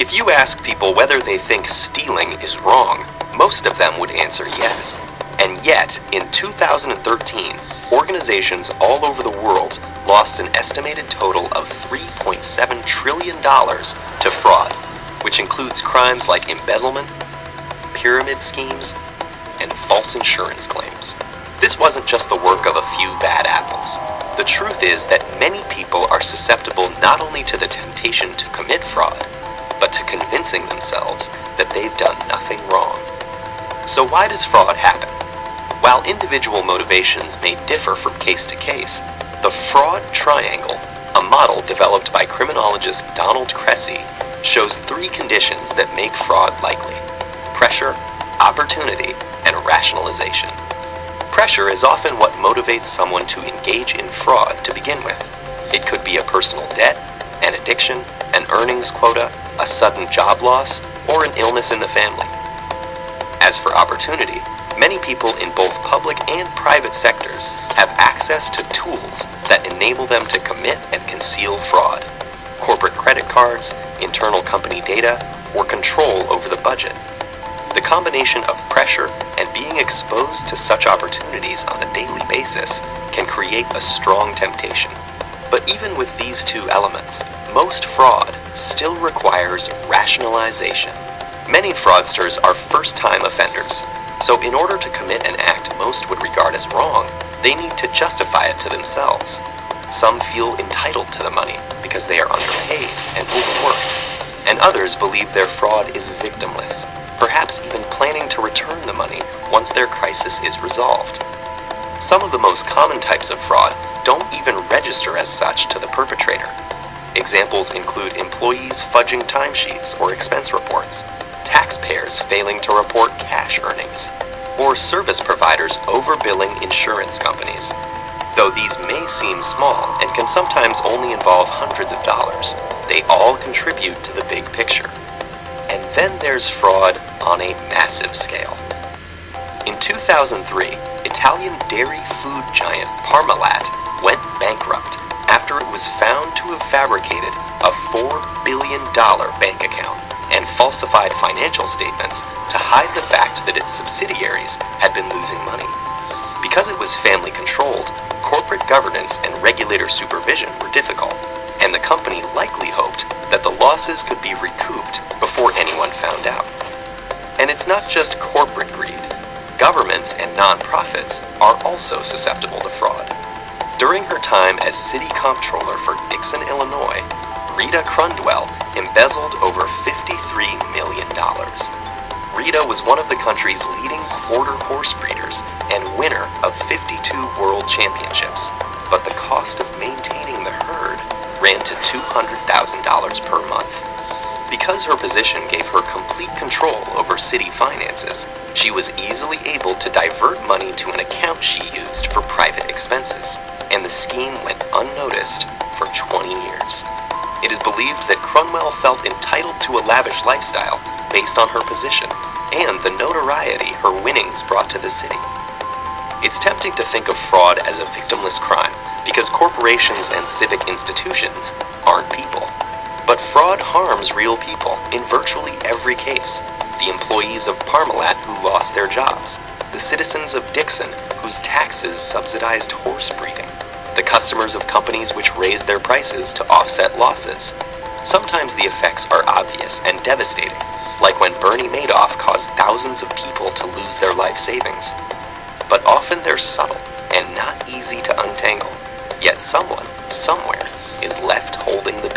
If you ask people whether they think stealing is wrong, most of them would answer yes. And yet, in 2013, organizations all over the world lost an estimated total of $3.7 trillion to fraud, which includes crimes like embezzlement, pyramid schemes, and false insurance claims. This wasn't just the work of a few bad apples. The truth is that many people are susceptible not only to the temptation to commit fraud, but to convincing themselves that they've done nothing wrong. So why does fraud happen? While individual motivations may differ from case to case, the fraud triangle, a model developed by criminologist Donald Cressy, shows three conditions that make fraud likely: pressure, opportunity, and rationalization. Pressure is often what motivates someone to engage in fraud to begin with. It could be a personal debt, an addiction, an earnings quota, a sudden job loss, or an illness in the family. As for opportunity, many people in both public and private sectors have access to tools that enable them to commit and conceal fraud. Corporate credit cards, internal company data, or control over the budget. The combination of pressure and being exposed to such opportunities on a daily basis can create a strong temptation. But even with these two elements, most fraud still requires rationalization. Many fraudsters are first-time offenders, so in order to commit an act most would regard as wrong, they need to justify it to themselves. Some feel entitled to the money because they are underpaid and overworked, and others believe their fraud is victimless, perhaps even planning to return the money once their crisis is resolved. Some of the most common types of fraud don't even register as such to the perpetrator. Examples include employees fudging timesheets or expense reports, taxpayers failing to report cash earnings, or service providers overbilling insurance companies. Though these may seem small and can sometimes only involve hundreds of dollars, they all contribute to the big picture. And then there's fraud on a massive scale. In 2003, Italian dairy food giant Parmalat went bankrupt after it was found to have fabricated a $4 billion bank account and falsified financial statements to hide the fact that its subsidiaries had been losing money. Because it was family-controlled, corporate governance and regulator supervision were difficult, and the company likely hoped that the losses could be recouped before anyone found out. And it's not just corporate greed. Governments and nonprofits are also susceptible to fraud. During her time as city comptroller for Dixon, Illinois, Rita Crundwell embezzled over $53 million. Rita was one of the country's leading quarter horse breeders and winner of 52 world championships, but the cost of maintaining the herd ran to $200,000 per month. Because her position gave her complete control over city finances, she was easily able to divert money to an account she used for private expenses, and the scheme went unnoticed for 20 years. It is believed that Crundwell felt entitled to a lavish lifestyle based on her position and the notoriety her winnings brought to the city. It's tempting to think of fraud as a victimless crime because corporations and civic institutions aren't people. But fraud harms real people in virtually every case. The employees of Parmalat who lost their jobs, the citizens of Dixon whose taxes subsidized horse breeding, the customers of companies which raised their prices to offset losses. Sometimes the effects are obvious and devastating, like when Bernie Madoff caused thousands of people to lose their life savings. But often they're subtle and not easy to untangle, yet someone, somewhere, is left holding the